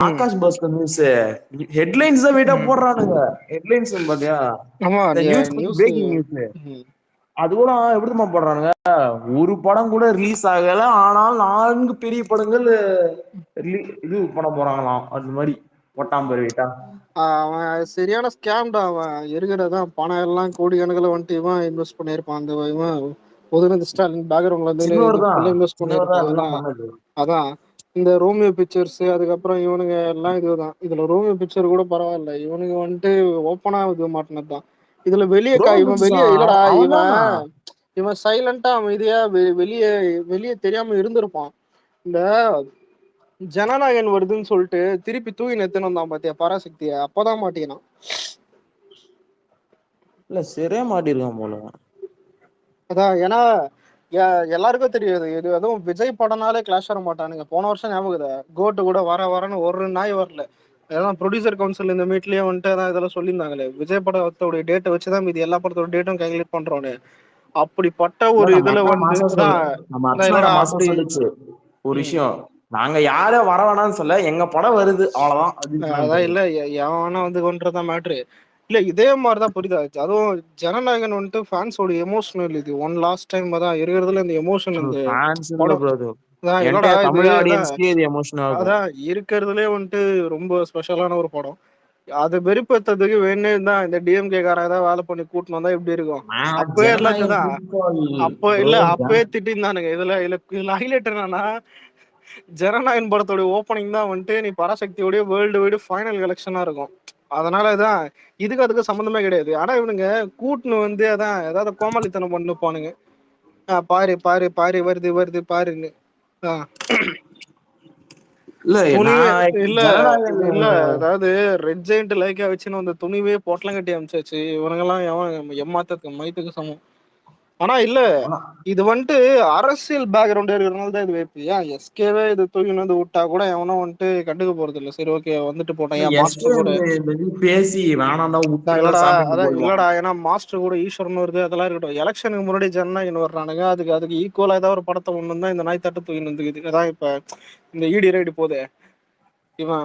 ம். Akash Bhaskar news headlines தான் வெயிட்டா ம். போடுறானுங்க. ஹெட்லைன்ஸ் பாத்தியா? ஆமா. இந்த நியூஸ் நியூஸு பிரேக்கிங் நியூஸ் ம். அது கூட எப்படி தெரியுமா போடுறானுங்க? ஒரு படம் கூட ரிலீஸ் ஆகல, ஆனால் 4 பெரிய படங்கள் இது பண்ண போறாங்களாம். அது மாதிரி போட்டான் பாரு வெயிட்டா. அவன் சரியான ஸ்கேம்டா. அவன் இருக்கிறதான் பணம் எல்லாம் கோடிக்கணக்கில் வந்துட்டு இவன் இன்வெஸ்ட் பண்ணியிருப்பான். அந்த இவன் உதயநிதி ஸ்டாலின் பேக்ரவுண்ட்ல இருந்து சின்னவர் இது தான் ஃபுல்லா இன்வெஸ்ட் சின்னவர் தான் பண்ணியிருப்பான். எல்லாம் அதான் பண்ணது. அதான் இந்த ரோமியோ பிக்சர்ஸ் அதுக்கப்புறம் இவனுங்க எல்லாம் இதுதான். இதுல ரோமியோ பிக்சர் கூட பரவாயில்ல, இவனுங்க வந்துட்டு ஓப்பனா இது மாட்டினதுதான். இதுல வெளியே ப்ரோ இவன் வெளியே இல்லடா, அவன் இவன் தானா? இவன் சைலண்டா அமைதியா வெளியே வெளியே தெரியாம இருந்திருப்பான். இந்த ஜனநாயகன் வருதுன்னு சொல்லிட்டு திருப்பி தூக்கி நெத்துன்னு வந்தான் பாத்தியா பராசக்திய, அப்பதான் மாட்டினான். இல்ல சரியா மாட்டிருக்கான் போல. அதான் ஏன்னா எல்லாருக்கும் தெரியாது இது. அதுவும் விஜய் படம்னாலே கிளாஷ் வர மாட்டானுங்க. போன வருஷம் ஞாபகம் கோட்டு கூட வரன்னு ஒரு நாய் வரல. அதான் ப்ரொடியூசர் கவுன்சில் இந்த மீட்லயே வந்துட்டு அதான் இதெல்லாம் சொல்லியிருந்தாங்களே, விஜய் படத்தோட டேட்டை வச்சுதான் இது எல்லா படத்தோட டேட்டும் கால்குலேட் பண்றோன்னு. அப்படிப்பட்ட இல்ல ஒரு நம்ம இதுல அண்ணா வந்து மாசா சொல்லு, அதான் நம்ம அதான் அர்ச்சனாட இல்லடா மாசம் அப்படி. சொல்லிச்சு ஒரு ம். விஷயம். நாங்க யாரும் வர வேணாம்னு சொல்ல, எங்க படம் வருது அவ்வளவுதான் அப்படின்னு அதான் சொன்னாங்க. இல்ல எவனா வந்து கொன்றதான் மேட்ரு. இல்ல இதே மாதிரிதான் புரியுதா. அதுவும் ஜனநாயகன் வந்துட்டு ஃபேன்ஸோட எமோஷனல் இது ஒன் லாஸ்ட் டைம் தான் இருக்கிறதுல இந்த எமோஷன் இந்த ஃபேன்ஸ் இல்ல படம். ப்ரோ, அது அதான் இல்லடா என்டையர் இது தமிழ் அதான் ஆடியன்ஸ்க்கே இது எமோஷனல் ஆகும். அதான் இருக்கிறதுலே வந்துட்டு ரொம்ப ஸ்பெஷலான ஒரு படம். அது வெறுப்பேற்றதுக்கு வேணே தான் இந்த டிஎம்கே காரன் ஏதாவது வேலை பண்ணி கூட்டினு வந்தா எப்படி இருக்கும். நான் அப்பவே ஜனநாயகன் எல்லாத்தையும் ஃபுட்பால் அப்போ ப்ரோ. இல்ல அப்பவே திட்டிருந்தானுங்க. இதுல இதுல இதுல ஹைலைட் என்னன்னா, ஜனநாயகன் படத்தோட ஓப்பனிங் தான் வந்துட்டு நீ பராசக்தியோடய வேர்ல்டு வைடு ஃபைனல் கலெக்ஷனா இருக்கும். அதனாலதான் இதுக்கு அதுக்கு சம்மந்தமே கிடையாது. ஆனா இவனுங்க கூட்டுன்னு வந்து அதான் ஏதாவது கோமாளித்தனம் பண்ணு போனுங்க. பாரு பாரு பாரு வருது வருது பாருன்னு. ஆஹ் இல்ல துணிவே நான் இல்ல ஜனநாயகன் இல்ல அதாவது ரெட் ஜெயிண்ட் லைக்கா வச்சுன்னு அந்த துணிவே பொட்டலம் கட்டி அமிச்சாச்சு. இவனுங்கெல்லாம் எவன் எம்மாத்தத்துக்கு மைத்துக்கு சமம். ஆனா இல்ல இது வந்துட்டு அரசியல் பேக்ரவுண்ட் இருக்கிறதுனால தான் இது வைப்பு. ஏன் எஸ்கேவே இது தூக்கின்னு வந்து விட்டா கூட எவனும் வந்துட்டு கண்டுக்க போறது இல்ல. சரி ஓகே வந்துட்டு போட்டான். ஏன் எஸ்கே மாஸ்டர் கூட பேசி வேணாம் விட்டுருங்க இல்லடா சாமின்னு அதான் போயிடுவான். இல்லடா ஏன்னா மாஸ்டர் கூட ஈஸ்வரன் வருது அதெல்லாம் இருக்கட்டும். எலெக்ஷனுக்கு முன்னாடி ஜனநாயகன் வர்றானுங்க. அதுக்கு அதுக்கு ஈக்குவலா ஏதாவது ஒரு படத்தை ஒண்ணு தான் இந்த நாய் தட்டு தூக்கின்னு வந்துக்குது. அதான் இப்ப இந்த ஈடி ரைடு போதே இவன்.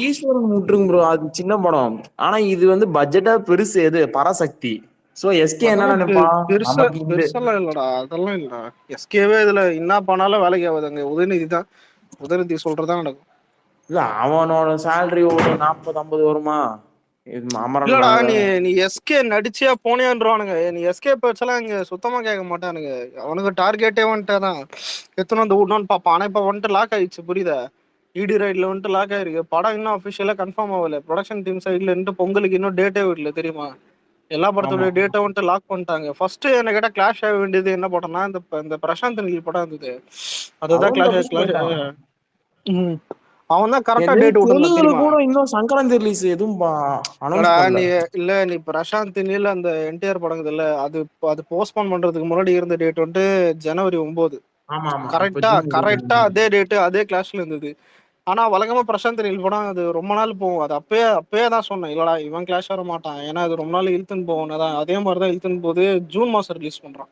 ஈஸ்வரன் விட்டுருங்க ப்ரோ, அது சின்ன படம். ஆனா இது வந்து பட்ஜெட்டா பெருசு, எது பராசக்தி. சோ எஸ்கே என்ன அதெல்லாம் நினைப்பான், பெருசா நமக்கு இந்த பெருசெல்லாம் இல்லடா, அதெல்லாம் இல்லடா. எஸ்கேவே இதுல என்ன பண்ணாலும் வேலைக்கு ஆகுதுங்க. உதயநிதி தான், உதயநிதி சொல்றதான் நடக்கும். இல்ல அவனோட சேலரி ஒரு 40-50 வருமா அமரன் இல்லடா மேல. நீ எஸ்கே நடிச்சியா போனியான்றானுங்க. நீ எஸ்கே பேச்செல்லாம் இங்க சுத்தமா கேட்க மாட்டானுங்க. அவனுக்கு டார்கெட்டே வந்துட்டாதான் எத்தனை வந்து விடணும்னு பாப்பான். ஆனா இப்ப வந்துட்டு லாக் ஆயிடுச்சு புரியுதா. இடி ரைட்ல வந்துட்டு லாக் ஆயிருக்கு. படம் இன்னும் அபிஷியலா கன்ஃபார்ம் ஆகல. ப்ரொடக்ஷன் டீம் சைட்ல இருந்து பொங்கலுக்கு இன்னும் டேட்டே விடல தெரியுமா. எல்லா ஆமா படத்தோட டேட்டா வந்துட்டு லாக் பண்ணிட்டாங்க. ஃபர்ஸ்ட் என்ன கேட்டா கிளாஷ் ஆக வேண்டியது என்ன படம்னா இந்த இந்த பிரசாந்த் நீல் படம் இருந்தது. அதுதான் அதுவும் கிளாஷ் தப்பிச்சு கிளாஷ். போயிட்டான். அவன் தான் கரெக்டா எது டேட் விட்டுருந்தான் தெலுங்குல தெரியுமா. கூட இன்னும் சங்கராந்தி ரிலீஸ் எதுவும் இல்லடா அனௌன்ஸ் பண்ணல. நீ இல்ல நீ பிரசாந்த் நீல் அந்த என்டிஆர் படங்குது இல்ல, அது போஸ்ட்போன் பண்றதுக்கு முன்னாடி இருந்த டேட் வந்துட்டு ஜனவரி 9. ஆமா ஆமா, இப்ப கரெக்டா ஜூன் கரெக்டா 25. அதே டேட்டு அதே கிளாஸ்ல இருந்தது. ஆனா வழக்கமா பிரசாந்த் நீல் படம் அது ரொம்ப நாள் போகும். அது அப்பயே அப்பயே தான் சொன்னேன் இல்லடா இவன் கிளாஷ் வர மாட்டான். ஏன்னா அது ரொம்ப நாள் இழுத்துன்னு போகும். அதான் அதே மாதிரிதான் இழுத்துன்னு போது ஜூன் மாசம் ரிலீஸ் பண்றான்.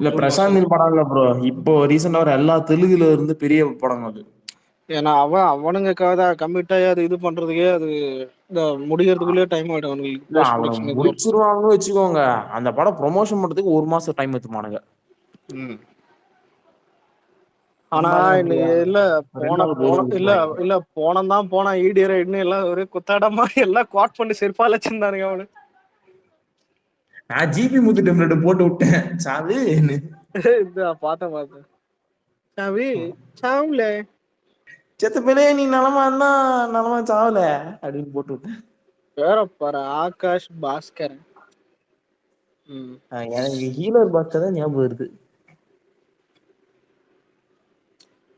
இல்ல ஜூன் மாசம் பிரசாந்த் படம் இல்ல ப்ரோ, இப்போ ரீசெண்டா வர எல்லா தெலுங்குல இருந்து பெரிய படம் அது. ஏன்னா அவனுங்களுக்காக தான் கம்மிட் ஆகி அது இது பண்றதுக்கே அது இந்த முடிகிறதுக்குள்ளேயே டைம் ஆயிடும் அவனுங்களுக்கு இல்ல போஸ்ட் அவனை ப்ரொடக்ஷன் இது வரணும். முடிச்சிருவாங்கன்னு வச்சுக்கோங்க, அந்த படம் ப்ரொமோஷன் பண்றதுக்கு 1 மாசம் டைம் எடுத்துமானுங்க. ம். ஆனா சும்மா தானே ப்ரோ, இன்னைக்கு இல்ல 2 போன நாள் போன போதும் இல்ல விட்டுருவாங்க. இல்ல போனதான் போனா ஈடி ரைடுன்னு எல்லாம் ஒரே குத்தாடமா எல்லாம் குவாட் பண்ணி செருப்பால வச்சிருந்தானுங்க அவனு. நான் ஜிபி முத்து டெம்லெட் போட்டு விட்டேன் சாவு. இந்த பார்த்தேன் சாவி சாவுல செத்த பிள்ளைய நீ நலமா இருந்தா நலமா சாவல அப்படின்னு போட்டு விட்டேன். வேற பாரு ஆகாஷ் பாஸ்கர். எனக்கு ஹீலர் பாஸ்கர் தான் ஞாபகம் வருது.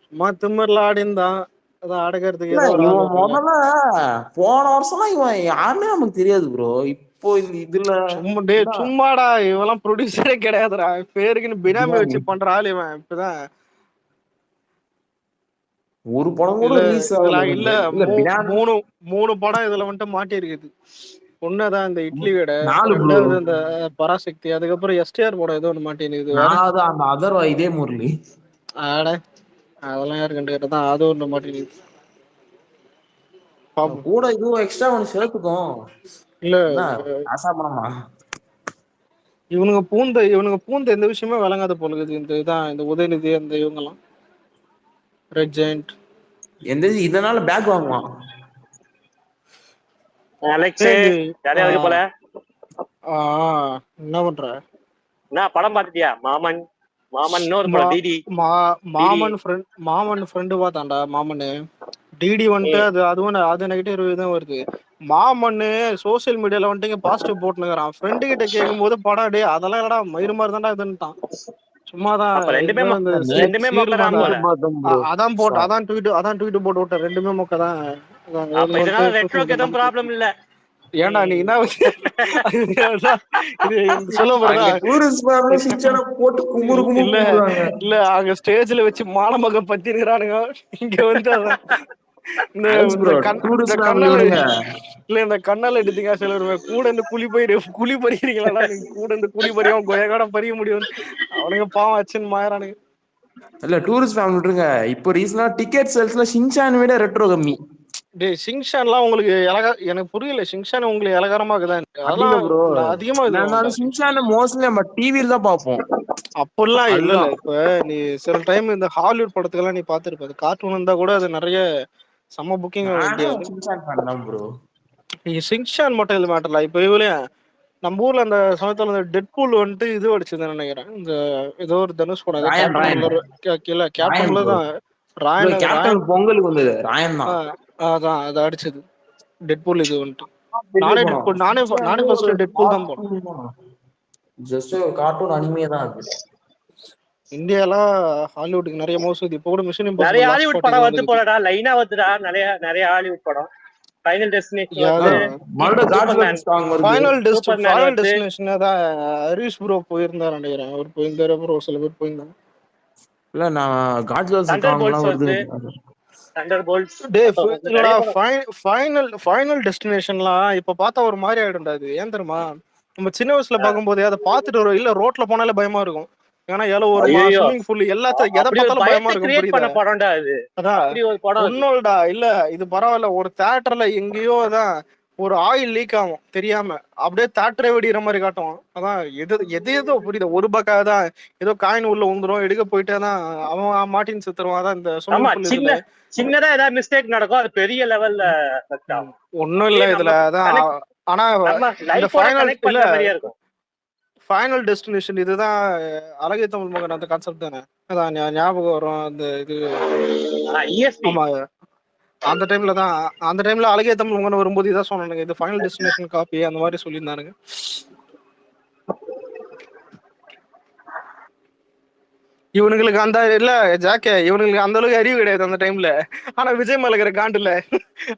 சும்மா திமிர்ல ஆடிந்தான். அதான் அடக்கிறதுக்கு இல்ல ஏதோ ஒரு ஆள் இவன் வரல. முதல்ல போன வருஷம்லாம் இவன் யாருமே நமக்கு தெரியாது ப்ரோ. இப்போ இந்த இதுல சும்மாடா இவெல்லாம் ப்ரொடியூசரே கிடையாதுடா. பேருக்குன்னு பினாமி பினாமி வச்சு பண்ற ஆள் இவன் இப்பதான். ஒரு படம் கூட இல்ல ரிலீஸ் இதுல ஆகல இல்ல இவனுக்கு. இல்ல பினாமி மூணு மூணு படம் இதுல வந்துட்டு மாட்டி இருக்குது. ஒண்ணுதான் இந்த இட்லி கடை, 4 ப்ரோ. ரெண்டாவது இந்த பராசக்தி, அதுக்கப்புறம் எஸ்டிஆர் படம் ஏதோ ஒண்ணு மாட்டேங்குது வேற. 4வது அந்த அதர்வா இதே முரளி. ஆட அதெல்லாம் யாரு கண்டு கேட்டதான் அது ஒண்ணு மாட்டேங்குது. பாப்போம். கூட இதுவும் எக்ஸ்ட்ரா ஒன்று சேர்த்துக்கும். இல்ல என்ன ஆசா பணமா? இவனுங்க பூந்த எந்த விஷயமே விளங்காத போல இருக்குது. இந்த இதான் இந்த உதயநிதி அந்த இவங்கெல்லாம் ரெட் ஜெயண்ட். எந்த இதனால பேக் வாங்குவான். அலெக்ஸ் ஜாலியா இருக்கு போல. என்ன பண்ற? என்ன படம் பாத்துட்டியா? மாமன் மாமன் இன்னொரு படம் டிடி. மாமன் ஃப்ரெண்டு பார்த்தான்டா மாமனு. டிடி வந்துட்டு அது நெகட்டிவ் ரிவ்யூ தான் வருது. மாமன்னு சோசியல் மீடியால வந்துட்டு பாசிட்டிவ் போட்டுனுக்குறான். ஃப்ரெண்டு கிட்ட கேட்கும் போது படம் டே அதெல்லாம் இல்லடா மயிறு மாதிரி தான்டா இதுன்ட்டான். சும்மாதான் அப்ப ரெண்டுமே மொக்கதான் போல. அதான் ட்வீட் போட்டு விட்டேன். ரெண்டுமே மொக்க தான். அப்ப இதனால ரெட்ரோக்கு எதுவும் ப்ராப்ளம் இல்ல. ஏன்டா நீ என்ன இது சொல்ல போறதா இல்ல அங்க ஸ்டேஜ்ல வச்சு மானமக பத்திருக்கிறானுங்க. இங்க வந்து அதான் இந்த கண்ணால எடுத்தீங்க சிலர் கூட இந்த குழி பறிக்கிறீங்களா? நீங்க கூட இந்த குழி பறியும் கொயகாட பறிய முடியும். அவனுங்க பாவம் அச்சுன்னு மாயறானுங்க. இல்ல டூரிஸ்ட் ஃபேமிலி விட்டுருங்க. இப்போ ரீசனா டிக்கெட் சேல்ஸ்ல ஷின்சான் விட ரெட்ரோ கம்மி. டேய் ஷின்சான்லாம் உங்களுக்கு எனக்கு புரியல. ஷின்சான் உங்களுக்கு இலகாரமா இருக்குதான். அதெல்லாம் அதிகமா ஷின்சான் மோஸ்ட்லி நம்ம டிவில தான் பாப்போம். அப்பெல்லாம் இல்ல. இப்ப நீ சில டைம் இந்த ஹாலிவுட் படத்துக்கெல்லாம் நீ பாத்துருப்ப. கார்ட்டூன் இருந்தா கூட அது நிறைய செம்ம புக்கிங் ஷின்சான் மட்டும் இது மேட்டர்ல. இப்ப இவளையும் நம்ம ஊர்ல அந்த சமயத்துல டெட்பூல் வந்துட்டு இது அடிச்சதுன்னு நினைக்கிறேன். இந்த ஏதோ ஒரு தனுஷ் படம் கேப்டன்ல தான் ராயன் பொங்கலுக்கு வந்தது ராயன் தான். அதான் அது அடிச்சது டெட்பூல் இது வந்துட்டு. நானே ஃபர்ஸ்ட் டெட்பூல் தான் போனேன். ஜஸ்ட் கார்ட்டூன் அனிமே தான் அது. இந்தியால ஹாலிவுட்க்கு நிறைய மோசடி. இப்போ கூட மிஷன் இம்பாசிபிள் நிறைய ஹாலிவுட் படம் வந்து போலடா. லைனா வந்துடா. நிறைய ஹாலிவுட் படம். ஃபைனல் டெஸ்டினேஷன் தான் ஹரிஷ் ப்ரோ போயிருந்தாரு நினைக்கிறேன். அவர் போயிருந்தாரு. அப்புறம் சில பேர் போயிருந்தாங்க. இல்ல நான் காட்ஜிலாஸ் ஃபைனல் டெஸ்டினேஷன்லாம் இப்ப பார்த்தா ஒரு மாதிரி ஆயிடும்டா. அது ஏன் தெரியுமா? நம்ம சின்ன வயசுல பார்க்கும்போது அதை பார்த்துட்டு வரும். இல்ல ரோட்ல போனாலே பயமா இருக்கும். ஏன்னா ஒரு ஸ்விம்மிங் பூல் எல்லாத்தையும் எதை பார்த்தாலும் பயமா இருக்கும். அதான் ஒன்னோடா இல்ல இது பரவாயில்ல. ஒரு தியேட்டர்ல எங்கேயோ அதான் ஒரு ஆயில் லீக் ஆகும் தெரியாம. அப்படியே தியேட்டரே வெடிக்கிற மாதிரி காட்டும். அதான் எதோ புரியுது. ஒரு பக்கா தான் ஏதோ காயின் உள்ள வந்துரும். எடுக்க போயிட்டே தான் அவன் மாட்டின்னு சுத்துருவான். அதான் இந்த சின்னதா ஏதாவது மிஸ்டேக் நடக்கும். அது பெரிய லெவல்ல ஒன்னும் இல்ல இதுல. அதான் ஆனா ஃபைனல் டெஸ்டினேஷன் இதுதான் அழகிய தமிழ் மகன் அந்த கான்செப்ட் தானே. அதான் ஞாபகம் வரும். அந்த இது ஆமா அந்த டைம்ல அழகிய தமிழ் மகன் வரும்போது இதான் சொன்னானுங்க. இது ஃபைனல் டெஸ்டினேஷன் காப்பி அந்த மாதிரி சொல்லியிருந்தானுங்க. இவனுங்களுக்கு அந்த இல்ல ஜாக்கே இவனுங்களுக்கு அந்த அளவுக்கு அறிவு கிடையாது அந்த டைம்ல. ஆனா விஜய் மேல இருக்கிற காண்டுல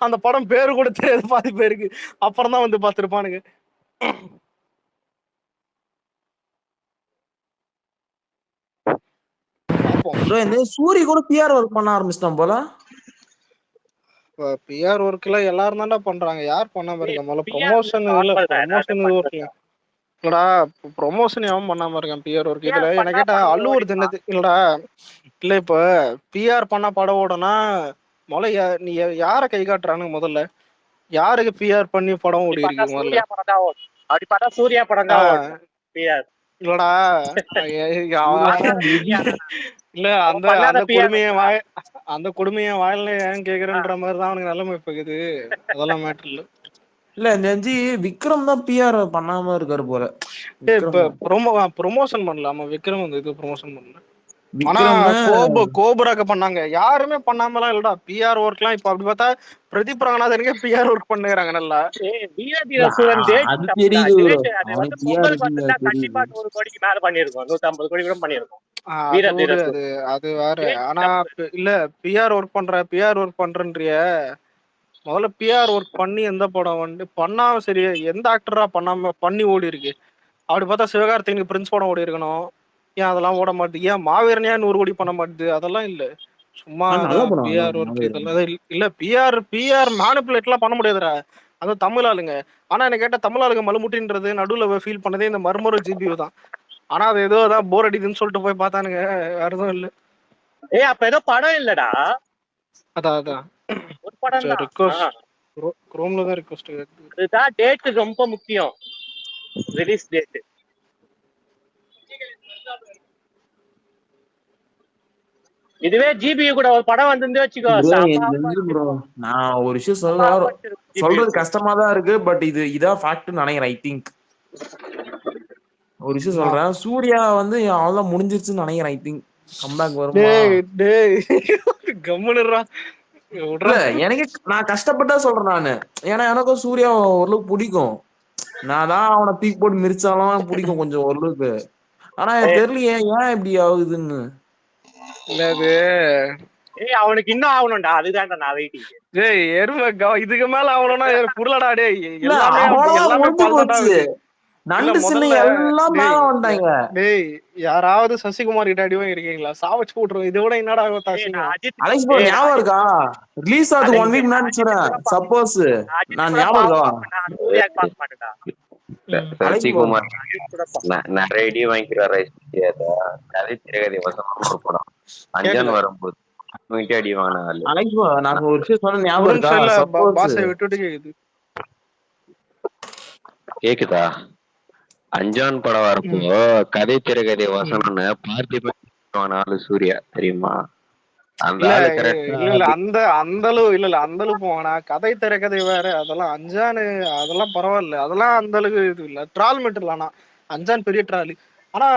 அந்த படம் பேரு கூட தெரியாது பாதி பேருக்கு. அப்புறம் தான் வந்து பார்த்திருப்பானுங்க. சூரி கூட பிஆர் ஒர்க் பண்ண ஆரம்பிச்சிட்டான் போல. பிஆர் ஒர்க்ல எல்லாரும் தான்டா பண்றாங்க. யார் பண்ணாம இருக்க? முதல்ல ப்ரொமோஷன் இல்லடா. ப்ரொமோஷன் எவன் பண்ணாம இருக்கான் பிஆர் ஒர்க்? இதுல என்ன கேட்டா அல்லூர் தின்னது இல்லடா. இல்ல இப்ப பிஆர் பண்ண படம் ஓடனா முதல்ல நீ யார கை காட்டுறானு? முதல்ல யாருக்கு பிஆர் பண்ணி படம் ஓடி இருக்கு? முதல்ல சூர்யா படம் தான் இல்லடா. இல்ல அந்த கொடுமைய வாயில ஏன் கேக்குறன்ற மாதிரிதான் அவனுக்கு நிலைமை இருக்குது. அதெல்லாம் மேட்டர் இல்ல. இல்ல நெஞ்சி விக்ரம் தான் பிஆர் பண்ணாம இருக்காரு போல. இப்ப ப்ரொமோஷன் பண்ணலாமா? விக்ரம் வந்து இது ப்ரொமோஷன் பண்ணல. ஆனா கோபுராக்க பண்ணாங்க. யாருமே பண்ணாமலாம் இல்லடா பிஆர் ஒர்க் எல்லாம். இப்ப அப்படி பார்த்தா பிரதீப் ரங்கநாதனுக்கே பிஆர் ஒர்க் பண்ணுறாங்க நல்லா. கண்டிப்பா 100 கோடிக்கு மேல பண்ணிருக்கோம். 150 கோடி கூட பண்ணிருக்கோம். அது வேற. ஆனா இல்ல பிஆர் ஒர்க் பண்றன்றிய முதல்ல பிஆர் ஒர்க் பண்ணி எந்த படம் வந்து பண்ணாம சரி எந்த ஆக்டரா பண்ணாம பண்ணி ஓடி இருக்கு? அப்படி பார்த்தா சிவகார்த்திகேயனுக்கு பிரின்ஸ் படம் ஓடி இருக்கணும். ஏன் அதெல்லாம் ஓட மாட்டேது? ஏன் மாவீரன் 100 கோடி பண்ண மாட்டேது? அதெல்லாம் இல்ல. சும்மா பிஆர் ஒர்க் இதெல்லாம் இல்ல. பிஆர் மேனிபுலேட் எல்லாம் பண்ண முடியாதுடா. அது தமிழ் ஆளுங்க. ஆனா என்ன கேட்டா தமிழ் ஆளுங்க மலுமுட்டின்றது நடுவுல ஃபீல் பண்ணதே இந்த மர்மர ஜிபியூ தான். ஆனா அது ஏதோ தான் போர் அடிக்குதுன்னு சொல்லிட்டு போய் பார்த்தானுங்க. வேற எதுவும் இல்ல. அப்ப ஏதோ படம் இல்லடா. அதான் ஒரு படம் குரோம்ல தான் ரிக்வெஸ்ட். அதுதான் டேட் ரொம்ப முக்கியம், ரிலீஸ் டேட். இதுவே ஜிபியு கூட ஒரு படம் வந்து வச்சுக்கோ, ப்ரோ நான் ஒரு விஷயம் சொல்றது கஷ்டமா தான் இருக்கு, பட் இதான் ஃபேக்ட்னு நினைக்கிறேன். ஐ திங்க் ஒரு விஷயம் சொல்றேன், சூர்யா வந்து அவ்வளவுதான் முடிஞ்சிருச்சுன்னு நினைக்கிறேன். ஐ திங்க் கம்பேக் வருமா? கம்முனுறா. இல்ல எனக்கு நான் கஷ்டப்பட்டா சொல்றேன் நானு, ஏன்னா எனக்கும் சூர்யா ஓரளவுக்கு பிடிக்கும். நான் தான் அவனை தூக்கி போட்டு மிரிச்சாலும் பிடிக்கும் கொஞ்சம் ஓரளவுக்கு. ஆனா தெரியலையே ஏன் இப்படி ஆகுதுன்னு. இல்லது அவனுக்கு இன்னும் ஆகணும்டா, அதுதான்டா நான் வெயிட்டிங். டேய் எருமை இதுக்கு மேல ஆகணும்னா புரியலடா. டேய் எல்லாமே போச்சு, நண்டு சின்ன எல்லாம் மேல வந்துட்டாங்க. டேய் யாராவது சசிகுமார் கிட்ட அடி வாங்கிருக்கீங்களா? சாவச்சு போட்டுருவோம். இதை விட என்னடா அலெக்ஸ் ப்ரோ ஞாபகம் இருக்கா? ரிலீஸ் ஆகுது 1 வீக் முன்னாடி சொல்றேன். சப்போஸ் நான் ஞாபகம் இருக்கா? சசிகுமார் நிறைய அடி வாங்கிக்கிறாரு. கதை திரைகதை வசனம் ஒரு படம் அஞ்சான் வரும்போது அடி வாங்கினாரு. அலெக்ஸ் ப்ரோ நான் ஒரு விஷயம் சொன்ன ஞாபகம் இருக்கா? பாஸை விட்டுட்டு கேக்குது. கேக்குதா? அஞ்சான் படம் வரப்போ கதை திரைகதை வசனம்னு பார்த்திபன் ஆளு சூர்யா தெரியுமா? அந்த ஆளு இல்ல அந்த அந்த அளவு போவானா? கதை திரைக்கதை வேற. அதெல்லாம் அஞ்சான் அதெல்லாம் பரவாயில்ல, அதெல்லாம் அந்த அளவுக்கு இது இல்ல. ட்ரால் மெட்டர் ஆனா அஞ்சான் பெரிய ட்ராலி. ஆனா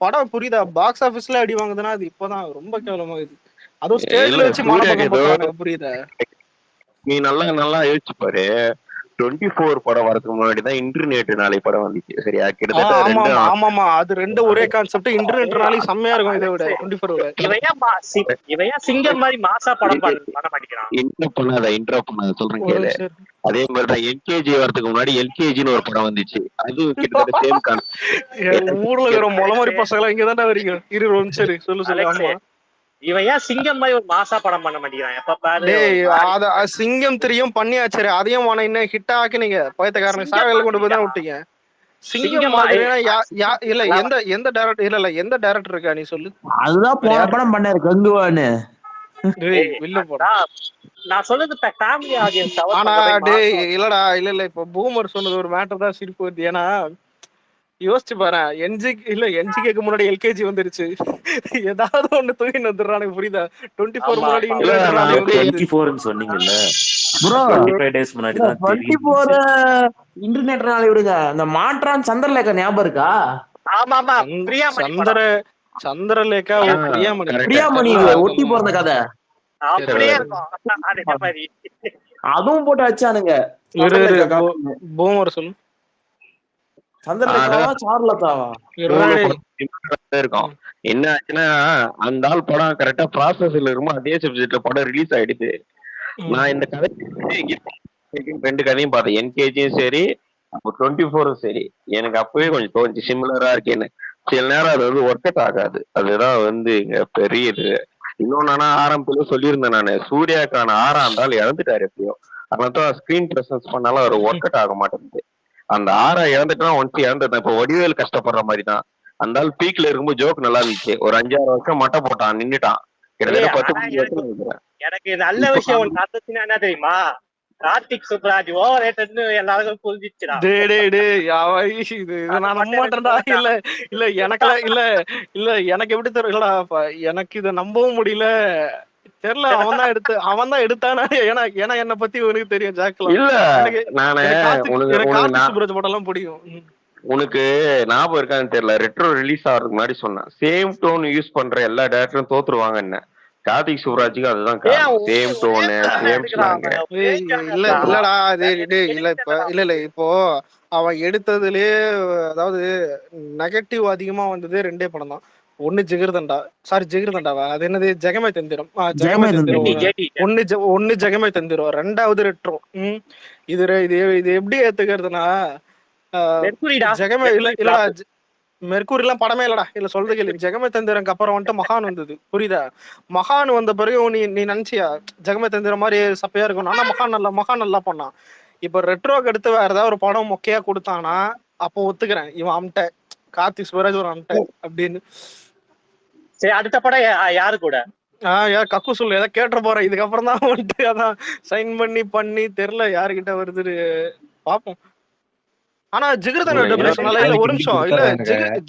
படம் புரியுதா? பாக்ஸ் ஆபீஸ்ல அடி வாங்குதுன்னா அது இப்பதான் ரொம்ப கேவலமாகுது. அதுவும் ஸ்டேஜ்ல வச்சு மானபங்கம் பண்றாங்க. புரியுதா? நீ நல்லா யோசிச்சு பாரு. 24 படம் வரதுக்கு முன்னாடிதான் இன்டர்நெட் நாளை படம் வந்துச்சு. சரியா? கிட்டத்தட்ட ஆமாமா அது ரெண்டு ஒரே கான்செப்ட். இன்டர்நெட் நாளை செம்மையா இருக்கும். இதை விட 24 விட இவன் சிங்கம் மாதிரி மாசா படம் பண்ண மாட்டேங்கிறான். இன்ட்ரோ பண்ணாத சொல்றேன் கேளு. அதே மாதிரிதான் எல்கேஜி வரதுக்கு முன்னாடி எல்கேஜின்னு ஒரு படம் வந்துச்சு. அது கிட்டத்தட்ட சேம் கான்செப்ட். ஊர்ல இருக்கிற மொள மாதிரி பசங்க இங்கதான்டா வரீங்க. சரி சொல்லு. ஆமா இவன் ஏன் சிங்கம் மாதிரி ஒரு மாசா படம் பண்ண மாட்டேங்கிறான்? எப்ப பாரு சிங்கம் 3 பண்ணியாச்சு, அதையும் இன்னும் ஹிட் ஆக்குனீங்க. பயத்தக்காரனுக்கு சாவையில கொண்டு போய் தான் விட்டீங்க. சிங்கம் மாதிரினா இல்ல எந்த டைரக்டர் இல்ல எந்த டைரக்டர் இருக்கா நீ சொல்லு. அதுதான் போன படம் பண்ணாரு கங்குவான்னு. நான் சொல்றது ஃபேமிலி ஆடியன்ஸ். ஆனா டேய் இல்லடா இல்ல இப்ப பூமர் சொன்னது ஒரு மேட்டர் தான் சிரிப்பு வருது. ஏன்னா யோசிச்சு பாரு, என்ஜிக்கு முன்னாடி எல்கேஜி வந்துருச்சு. ஏதாவது ஒண்ணு தூக்கின்னு வந்துடுறானுங்க. புரியுதா? 24 முன்னாடி சொன்னீங்கல்ல ப்ரோ, 25 டேஸ் முன்னாடி தான் 24 இன்டர்நெட் நாளை விடுங்க. அந்த மாற்றான் சந்திரலேகா ஞாபகம் இருக்கா? ஆமாமா சந்திரலேகா பிரியாமணி ஒட்டி போற கதை அப்படியே இருக்கும். அதுவும் போட்டு வச்சானுங்க. பூமர் சொல்லு. சந்திரலேகாவா சார்லதாவா இருக்கும். என்ன ஆச்சுன்னா அந்த ஆள் படம் கரெக்டா ப்ராசஸ்ல இருக்கும். அதே சப்ஜெக்ட்ல படம் ரிலீஸ் ஆயிடுது. நான் இந்த கதை 2 கதையும் பார்த்தேன். என்கேஜியும் சரி, அப்போ 24ம் சரி. எனக்கு அப்பவே கொஞ்சம் தோணுச்சு சிமிலரா இருக்கேன்னு. சில நேரம் அது வந்து ஒர்க் அவுட் ஆகாது. அதுதான் வந்து இங்க பெரிய இது. இன்னொன்னு ஆரம்பத்துல சொல்லியிருந்தேன் நானு, சூர்யாக்கான 6ஆம் நாள் இழந்துட்டாரு எப்படியோ. அதனால்தான் ஸ்கிரீன் பிரசன்ஸ் பண்ணாலும் அவர் ஒர்க் அவுட் ஆக மாட்டேங்குது. அந்த 6 இழந்துட்டா ஒன்ஸ் இழந்துட்டேன். இப்ப வடிவேல் கஷ்டப்படுற மாதிரி தான். அந்த ஆள் பீக்ல இருக்கும்போது ஜோக் நல்லா இருந்துச்சு. ஒரு 5-6 வருஷம் மட்டை போட்டான், நின்னுட்டான். கிட்டத்தட்ட 10 எனக்கு நல்ல விஷயம் என்ன தெரியுமா? கார்த்திக் சுப்ராஜ் ஓவர் ரேட்டட்னு எல்லாருக்கும் புரிஞ்சிச்சுடா. நான் நம்ப மாட்டேன்டா. இல்ல எனக்குலாம் இல்ல எனக்கு எப்படி தெரியலடா. எனக்கு இதை நம்பவும் முடியல. தெரியல, அவன் தான் எடுத்தானா? ஏன்னா என்ன பத்தி உனக்கு தெரியும் ஜாக்லாம். கார்த்திக் சுப்ராஜ் படம் எல்லாம் பிடிக்கும். உனக்கு ஞாபகம் இருக்கான்னு தெரியல, ரெட்ரோ ரிலீஸ் ஆகிறதுக்கு முன்னாடி சொன்னேன், சேம் டோன் யூஸ் பண்ற எல்லா டேரக்டரும் தோத்துருவாங்க. என்ன கார்த்திக் சுப்ராஜுக்கு அதுதான் சேம் டோனு சேம் ஸ்லாங். இல்லடா இல்ல இப்போ அவன் எடுத்ததுலயே அதாவது நெகட்டிவ் அதிகமா வந்தது 2 படம் தான். ஒண்ணு ஜெகர்தண்டாவா அது என்னது ஜெகமே தந்திரம். ஒண்ணு ஜெகமே தந்திரம், 2வது ரெட்ரோ. இது எப்படி ஏத்துக்கிறதுனா ஜெகமே இல்லடா, மெர்க்குரி எல்லாம் படமே இல்லடா. இல்ல சொல்றது கேளு. ஜெகமே தந்திரக்கு அப்புறம் வந்துட்டு மகான் வந்தது. புரியுதா? மகான் வந்த பிறகு நீ நினைச்சியா ஜெகமே தந்திரம் மாதிரி சப்பையா இருக்கும்? ஆனா மகான் நல்லா பண்ணான். இப்ப ரெட்ரோக்கு எடுத்து வேற ஏதாவது ஒரு படம் மொக்கையா கொடுத்தானா அப்போ ஒத்துக்கிறேன், இவன் அம்ட்ட கார்த்திக் சுப்ராஜ் ஒரு அம்ட்ட அப்படின்னு. சரி, அடுத்த படம் யாரு கூட? யார் கக்கு சொல்லு ஏதாவது கேட்ட போறேன் இதுக்கப்புறம் தான் வந்துட்டு அதான் சைன் பண்ணி தெரியல யாருக்கிட்ட வருது பாப்போம். ஆனா ஜிகர்தண்டா டபுள் எக்ஸ் நல்லா இல்ல, ஒரு நிமிஷம் இல்ல,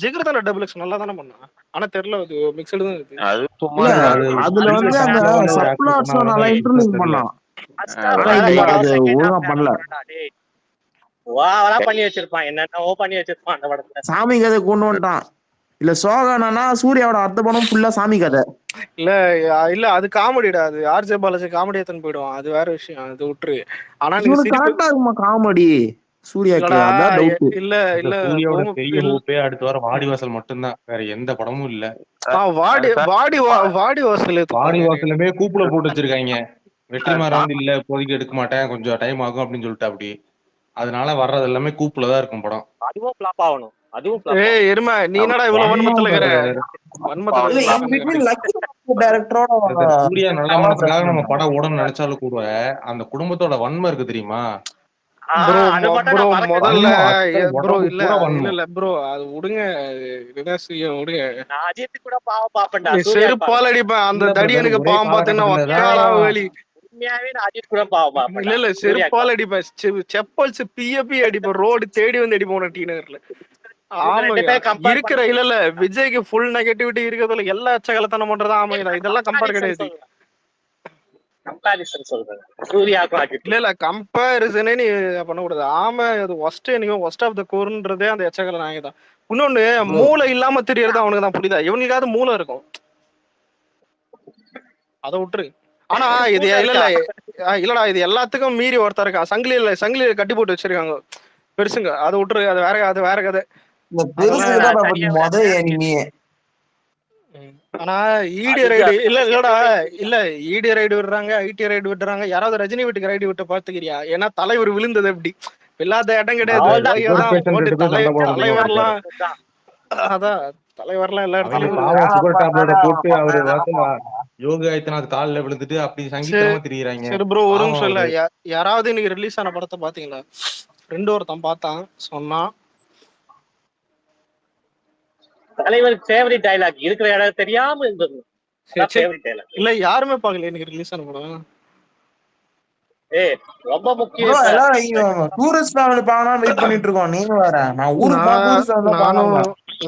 ஜிகர்தண்டா டபுள் எக்ஸ் நல்லா தானே பண்ணா, ஆனா தெரியல அது மிக்சடு தான் இருக்கு. அது சும்மா இல்ல இருக்காது. அதுல வந்து அந்த சப்ளாட்ஸ் நல்லா இன்டர்லிங்க் பண்ணலாம். ஆனா இது அது ஒழுங்கா பண்ணல. ஓவரா பண்ணி வச்சிருப்பான், என்னென்னவோ பண்ணி வச்சிருப்பான் அந்த படத்துல. சாமி கதை கொண்டு வந்துட்டான். இல்ல சோகானா சூர்யாவோட அடுத்த படம் ஃபுல்லா சாமி கதை. இல்ல அது காமெடிடா, அது ஆர்ஜே பாலாஜி காமெடி எத்தனை போயிடுவான், அது வேற விஷயம், அது விட்டுரு. ஆனா நீ இவனுக்கு கரெக்டா இருக்குமா காமெடி சூர்யாக்கு? இல்லடா, அதான் டவுட். இல்ல சூர்யாவோட பெரிய ஹோப்பே அடுத்த வாரம் வாடிவாசல் மட்டும்தான், வேற எந்த படமும் இல்ல. வாடி வாசல் வாடிவாசலுமே கூப்புல போட்டு வச்சிருக்காங்க. வெற்றிமாறன் வந்து இல்ல இப்போதைக்கு எடுக்க மாட்டேன், கொஞ்சம் டைம் ஆகும் அப்படின்னு சொல்லிட்டு அப்படி. அதனால வர்றது எல்லாமே கூப்புல தான் இருக்கும் படம். அதுவும் ஃபிளாப் ஆகணும், அதுவும் flop ஏய் எருமை, நீ என்னடா இவ்வளவு வன்மத்துல இருக்கிற? சூர்யா நல்ல மனசுக்காக நம்ம படம் ஓடணும்னு நினைச்சாலும் கூட அந்த குடும்பத்தோட வன்மை இருக்கு தெரியுமா? ப்ரோ அது மட்டும் நான் மறக்கவே முதல்ல மாட்டேன். ப்ரோ உடம்பு இல்ல பூரா வன்மம். இல்ல ப்ரோ அது விடுங்க, இதுதான் செய்யும் விடுங்க. நான் அஜித் கூட பாவம் பாப்பேன்டா, நீ சூர்யா செருப்பால் அடிப்பேன் அந்த இல்ல brother, தடியனுக்கு ஒரே பாவம் பார்த்தேன்னா காலகட்டத்துல வக்காலா தான் வேலி. உண்மையாவே நான் அஜித் கூட பாவம் பாப்பேன்டா. இல்ல செருப்பால் அடிப்பேன், செப்பல்ஸ் பிய அடிப்பேன், ரோடு தேடி வந்து அடிப்போம் டி நகர்ல. ஆமாங்க இருக்கிற இல்ல விஜய்க்கு ஃபுல் நெகட்டிவிட்டி இருக்கிறதுல எல்லா அச்சகலத்தனம் பண்றதா. ஆமாங்க இதெல்லாம் கம்பேர் கிடையாது. கம்பேரிசன் சொல்றேன் சூர்யாக்கும் அஜித். இல்ல கம்பேரிசனே நீ பண்ணக்கூடாது. ஆமா அது ஒஸ்ட், நீங்க ஒஸ்ட் ஆஃப் த கோர்ன்றதே அந்த எச்சகல நாங்க தான். இன்னொன்னு மூளை இல்லாம தெரியறது அவனுக்கு தான் புரியுதா, இவனுக்காவது மூளை இருக்கும், அதை விட்டுரு. ஆனா இது இல்லடா இது எல்லாத்துக்கும் மீறி ஒருத்தர் இருக்கான், சங்கிலியில கட்டி போட்டு வச்சிருக்காங்க பெருசுங்க, அதை விட்டுரு, அது வேற கதை. ஆனா ஈடி ரைடு இல்லடா, இல்ல ஈடி ரைடு விடுறாங்க, ஐடி ரைடு விடுறாங்க, யாராவது ரஜினி வீட்டுக்கு ரைடு விட்டு பாத்துக்கிறியா? ஏன்னா தலைவர் விழுந்தது எப்படி இல்லாத இடம் கிடையாது. தலைவர்லாம் அதான் தலைவர்லாம் எல்லா இடத்துலயும் போட்டு அவரு யோகி ஆதித்யநாத் காலில் விழுந்துட்டு அப்படி சங்கீதமா திரியிறாங்க. சரி ப்ரோ ஒரு நிமிஷம், இல்ல யாராவது இன்னைக்கு ரிலீஸ் ஆன படத்தை பாத்தீங்களா? ஃப்ரெண்ட் ஒருத்தன் பார்த்தான், சொன்னா தலைவருக்கு ஃபேவரட் டயலாக் இருக்கிற இடம் தெரியாம இருந்தது. இல்ல யாருமே பாக்கல எனக்கு ரிலீஸ் ஆன படம். ஏய் ரொம்ப முக்கியம், டூரிஸ்ட் டிராவல் பார்க்கணும் வெயிட் பண்ணிட்டு இருக்கோம். நீங்க வேற நான் ஊருக்கு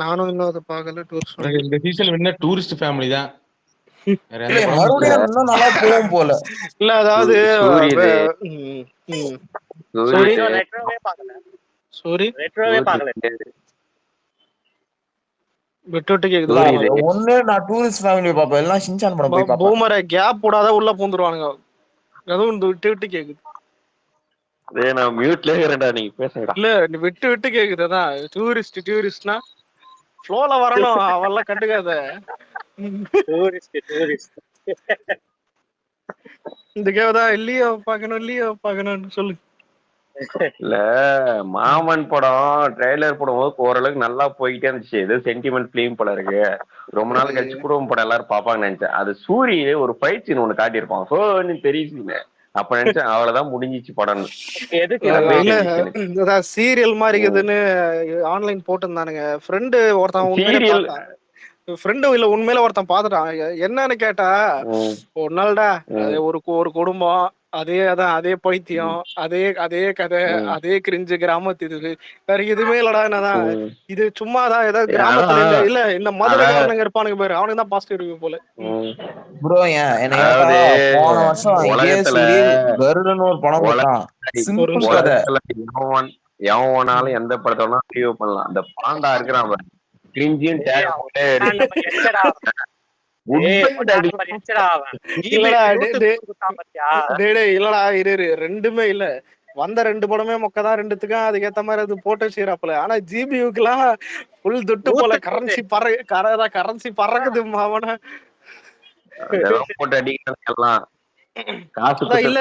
நானும் இன்னும் அதை பார்க்கல. டூரிஸ்ட் இந்த சீசன் என்ன டூரிஸ்ட் ஃபேமிலி தான், மறுபடியும் நல்லா போகும் போல. இல்ல அதாவது ரெட்ரோவே பார்க்கல. விட்டு கேக்குது ஒண்ணு நான் டூரிஸ்ட் ஃபேமிலி பாப்பேன், எல்லாம் ஷின்சான் படம் போய் பாப்பேன். பூமரை கேப் போடாத உள்ள பூந்துருவானுங்க, அதுவும் விட்டு கேக்குது. நான் மியூட்ல இருக்கேன்டா, நீங்க பேசுங்கடா. இல்ல நீ விட்டு கேக்குது. அதான் டூரிஸ்ட்னா ஃப்ளோல வரணும், அவெல்லாம் கண்டுக்காத. இந்த கேவதான் லியோ பார்க்கணும்னு சொல்லு. இல்ல மாமன் படம் ட்ரெய்லர் போடும்போது ஓரளவுக்கு நல்லா போயிட்டே இருந்துச்சு, ஏதோ சென்டிமெண்ட் பிலிம் போல இருக்கு, ரொம்ப நாள் கழிச்சு குடும்பம் படம் எல்லாரும் பாப்பாங்கன்னு நினைச்சேன். அது சூரிய ஒரு ஃபைட் சீன் ஒண்ணு காட்டியிருப்பான், சோன்னு தெரியுது. அப்ப நினைச்சேன் அவ்வளவுதான் முடிஞ்சிச்சு படம். சீரியல் மாதிரி இருக்குதுன்னு ஆன்லைன் போட்டிருந்தானுங்க. ஃப்ரெண்டு ஒருத்தன் ஃப்ரெண்டும் இல்ல உண்மையில ஒருத்தன் பாத்துட்டான். என்னன்னு கேட்டா ஒரு நாள்டா ஒரு குடும்பம், அதே பைத்தியம், அதே கதை, அதே கிரிஞ்சு கிராமத்து இது, வேற எதுவுமே இல்லடா. என்னதான் இது சும்மாதான் ஏதாவது கிராமத்துல இல்ல இந்த மதுரைக்காரனுங்க இருப்பானுங்க பேரு, அவனுக்கு தான் பாசிட்டிவ் இருக்கு போல. ப்ரோ போன வருஷம் கருடன்னு ஒரு படம் போட்டான், சிம்பிள் கதை. எவனாலும் எந்த படத்தோட ரிவ்யூ பண்ணலாம். அந்த பாண்டா இருக்கிறான் கிரிஞ்சின் இல்லடா இரு ரெண்டுமே இல்ல, வந்த ரெண்டு படமே மொக்கதான், ரெண்டுத்துக்கும் அதுக்கேத்த மாதிரி அது போட்டு வச்சுக்கிறாப்புல. ஆனா ஜிபியூக்கு எல்லாம் ஃபுல் துட்டு போல, கரன்சி பறக்குது மாவன போட்டு அடிக்கலாம். இல்ல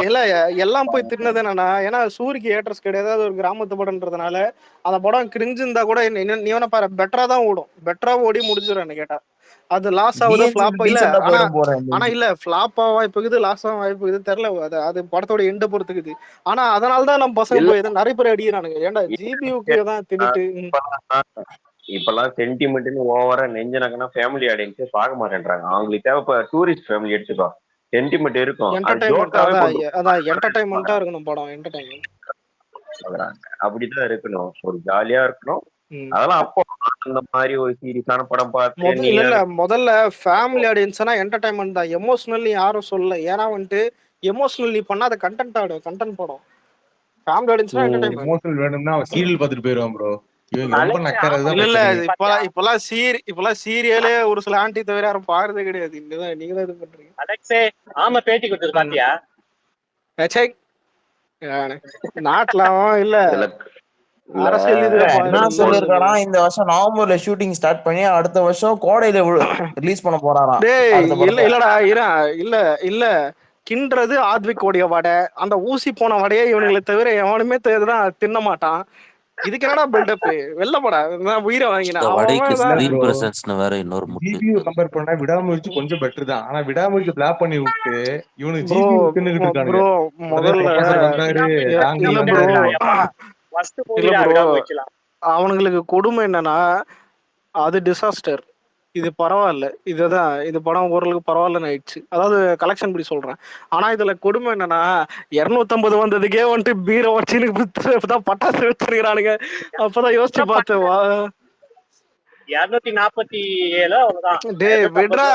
இல்ல எல்லாம் போய் தின்னது என்னன்னா, ஏன்னா சூரிக்கு ஏட்ரஸ் கிடையாது, அது ஒரு கிராமத்து படம்ன்றதுனால அந்த படம் கிரிஞ்சு இருந்தா கூட நீ வேணா பாரு பெட்டரா தான் ஓடும், பெட்டரா ஓடி முடிஞ்சிடும் கேட்டா. அது லாஸ் ஆகுது ஃபிளாப் இல்ல, ஆனா இல்ல ஃபிளாப் ஆக வாய்ப்பு இருக்குது, லாஸ் ஆக வாய்ப்பு இருக்குது, தெரியல. அது படத்தோட எண்ட பொறுத்துக்குது. ஆனா அதனாலதான் நம்ம பசங்க போய் நிறைய பேர் அடிக்கிறானுங்க. ஏன்டா ஜிபியூக்கு தான் தின்னுட்டு இப்பெல்லாம் சென்டிமெண்ட்னு ஓவரா நெஞ்சனக்கனா ஃபேமிலி ஆடியன்ஸே பார்க்க மாட்டேன்றாங்க. அவங்களுக்கு தேவை இப்ப டூரிஸ்ட் ஃபேமிலி எடுத்துக்கோ, சென்டிமெண்ட் இருக்கும், அது என்டர்டைன்மெண்ட் ஜோக்காவே அதான் கொண்டு அதான் என்டர்டைன்மெண்ட்டா இருக்கணும் படம், என்டர்டைன்மெண்ட். போகிறாங்க. அப்படிதான் இருக்கணும், ஒரு ஜாலியா இருக்கணும். ம். அதெல்லாம் அப்போ அந்த மாதிரி ஒரு சீரியஸான படம் பார்த்து நீ இல்ல முதல்ல ஃபேமிலி ஆடியன்ஸ்னா என்டர்டைன்மெண்ட் தான், எமோஷனல் யாரும் சொல்லல. ஏன்னா வந்துட்டு எமோஷனல் நீ பண்ணா அது கண்டென்ட் ஆடும், கண்டென்ட் படம். Family ஆடியன்ஸ்னா entertainment. எமோஷனல் வேணும்னா அவன் சீரியல் பார்த்துட்டு போயிருவான் ப்ரோ. இவங்க ரொம்ப நக்கறதுதான் இல்ல பிரச்சனை. இப்பெல்லாம் சீரியலே ஒரு சில ஆண்டி தவிர யாரும் பாக்குறதே கிடையாது. நீங்க தான் இது பண்றீங்க. அலெக்ஸே ஆமா பேட்டி கொடுத்தது பாத்தியா? நாட்டுல இல்ல அரசியல் இல்ல, இதுல என்ன சொல்லிருக்கானா, இந்த வருஷம் நவம்பர்ல ஷூட்டிங் ஸ்டார்ட் பண்ணி அடுத்த வருஷம் கோடையில ரிலீஸ் பண்ண போறாராம். டேய் அடுத்த படத்தை. இல்லடா இல்ல கின்றது ஆத்விக்கோடைய வடை, அந்த ஊசி போன வடையே இவனுங்களை தவிர எவனுமே தான் தின்ன மாட்டான். இதுக்கு என்னடா பில்டப்? வெள்ளப்படா உயிரை வாங்கினா வடைக்கு ஸ்கிரீன் பிரசன்ஸ்னு வேற இன்னொரு ஜிபியூ கம்பேர் பண்ணா விடாமுயற்சி கொஞ்சம் பெட்டர் தான். ஆனா விடாமுயற்சி பிளாப் பண்ணி விட்டு இவனுக்கு ஜிபியூ தின்னுகிட்டு இருக்கானுங்க. ப்ரோ முதல்ல அவனுங்களுக்கு கொடுமை என்னன்னா அது டிசாஸ்டர், இது பரவாயில்ல, இதுதான் இது படம் ஓரளவுக்கு பரவாயில்லன்னு ஆயிடுச்சு, அதாவது கலெக்ஷன் படி சொல்றேன். ஆனா இதுல கொடுமை என்னன்னா 250 வந்ததுக்கே வந்துட்டு பீரை வச்சு பட்டாசு வச்சிருக்கிறானுங்க. அப்பதான் யோசிச்சு பார்த்தேன் 247 டேய் விட்றா,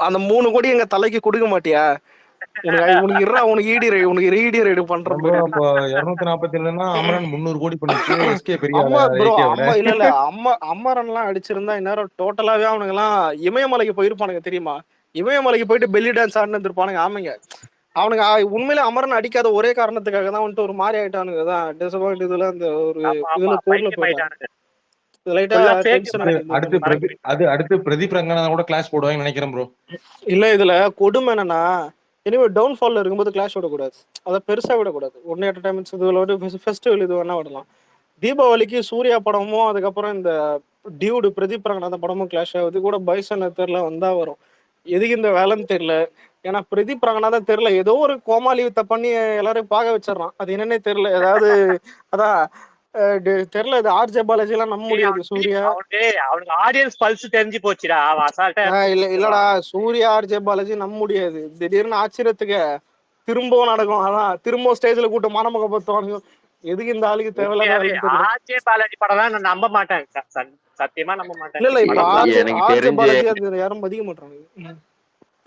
அந்த 3 கோடி எங்க தலைக்கு கொடுக்க மாட்டியா? உனக்கு ஈடி ரைடு பண்ற ப்ரோ. அப்போ 247னா அமரன் 300 கோடி பண்ணிச்சு. எஸ்கே பெரிய இல்ல அமரன்லாம் அடிச்சிருந்தா இந்நேரம் டோட்டலாவே அவனுங்க எல்லாம் இமயமலைக்கு போயிருப்பானுங்க தெரியுமா? இமயமலைக்கு போயிட்டு பெல்லி டான்ஸ் ஆடினு இருந்திருப்பானுங்க. ஆமாங்க, அவனுங்க உண்மையில அமரன் அடிக்காத ஒரே காரணத்துக்காக தான் வந்துட்டு ஒரு மாதிரி ஆயிட்டானுங்க. தான் டிசப்பாயிண்ட் இதுல அந்த ஒரு இதுல கோர்ல போயிட்டாங்க. அடுத்து பிரதீப் ரங்கநாதன் கூட கிளாஸ் போடுவாங்கன்னு நினைக்கிறேன் ப்ரோ. இல்ல இதுல கொடுமை என்னன்னா இனிமே டவுன்ஃபால்ல இருக்கும்போது கிளாஸ் விடக்கூடாது, அதை பெருசா விடக்கூடாது. ஒன்னு என்டர்டைன்மெண்ட்ஸ் இதுல ஃபெஸ்டிவல் இது வேணா விடலாம். தீபாவளிக்கு சூர்யா படமும் அதுக்கப்புறம் இந்த டியூடு பிரதீப் ரங்கநாதன் படமும் கிளாஷ் ஆகுது. கூட பைசன் தெரியல வந்தா வரும், எதுக்கு இந்த வேலைன்னு தெரியல. ஏன்னா பிரதீப் ரங்கநாதன் தெரியல ஏதோ ஒரு கோமாளியத்தை பண்ணி எல்லாரும் பார்க்க வச்சிடறான், அது என்னன்னே தெரியல. ஏதாவது அதான் தெரியல, இது ஆர்ஜே பாலாஜி எல்லாம் நம்ப முடியாது. சூர்யா அவனுக்கு ஆடியன்ஸ் பல்ஸ் தெரிஞ்சு போச்சுடா. இல்லடா சூர்யா ஆர்ஜே பாலாஜி நம்ப முடியாது. திடீர்னு ஆச்சரியத்துக்கு திரும்பவும் நடக்கும். அதான் திரும்ப ஸ்டேஜ்ல கூட்ட மனமுக பத்துவாங்க. எதுக்கு இந்த ஆளுக்கு தேவையில்லாத ஆர்ஜே பாலாஜி படம் தான் நான் நம்ப மாட்டேன், சத்தியமா நம்ப மாட்டேன். இல்ல இப்ப ஆர்ஜே பாலாஜி அது யாரும் மதிக்க மாட்டாங்க.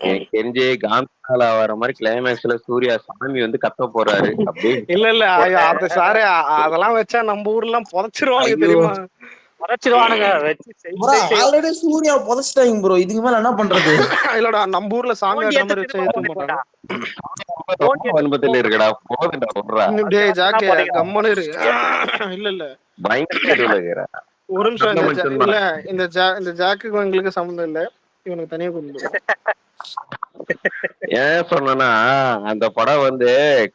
எனக்கு தெரிஞ்சு காந்தால வர மாதிரி கிளைமேக்ஸ்ல சூர்யா சாமி வந்து கத்த போறாரு அப்படி. இல்ல அந்த சாரே அதெல்லாம் வச்சா நம்ம ஊர்ல எல்லாம் புதைச்சிருவாங்க தெரியுமா? புதைச்சிருவானுங்க ஆல்ரெடி சூர்யா புதைச்சிட்டாங்க ப்ரோ, இதுக்கு மேல என்ன பண்றது? இல்லடா நம்ம ஊர்ல சாமி ஆடுற மாதிரி வச்சு ஏத்துக்க மாட்டாங்க. அனுபவத்துல இருக்குடா, போதுடா சொல்றா. டேய் ஜாக்கே கம்மனு இரு. இல்ல பயங்கர ஒரு நிமிஷம். இல்ல இந்த ஜாக்குக்கு எங்களுக்கு சம்மந்தம் இல்ல, இவனுக்கு தனியா கொண்டு. ஏன் சொன்னா அந்த படம் வந்து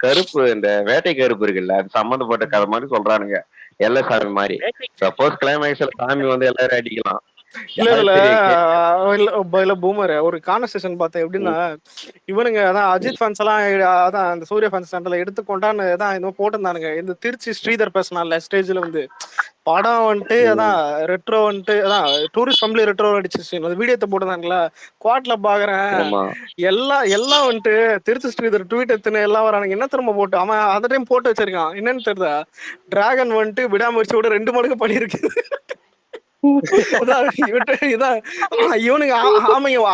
கருப்பு, இந்த வேட்டை கருப்பு இருக்குல்ல, அது சம்பந்தப்பட்ட கதை மாதிரி சொல்றானுங்க. எல்லா சாமி மாதிரி சப்போஸ் கிளைமேக்ஸ்ல சாமி வந்து எல்லாரும் அடிக்கலாம். இல்ல பூமர் ஒரு கான்வர்சேஷன் பார்த்தேன். எப்படின்னா இவனுங்க அதான் அஜித் ஃபேன்ஸ் எல்லாம் அதான் அந்த சூர்யா ஃபேன்ஸ் சண்டல எடுத்துக்கொண்டான்னு தான் இன்னும் போட்டிருந்தானுங்க. இந்த திருச்சி ஸ்ரீதர் பேசினால ஸ்டேஜ்ல வந்து படம் வந்துட்டு அதான் ரெட்ரோ வந்துட்டு அதான் டூரிஸ்ட் ஃபேமிலி ரெட்ரோ அடிச்சு அந்த வீடியோத்தை போட்டுருந்தாங்களா குவாட்ல பாக்குறேன். எல்லாம் வந்துட்டு திருச்சி ஸ்ரீதர் ட்வீட் எடுத்துன்னு எல்லாம் வரானுங்க. என்ன திரும்ப போட்டு அவன் அந்த டைம் போட்டு வச்சிருக்கான். என்னன்னு தெரியுதா, டிராகன் வந்துட்டு விடாமுயற்சியோட 2 மடங்கு பண்ணிருக்கு. இவனுங்க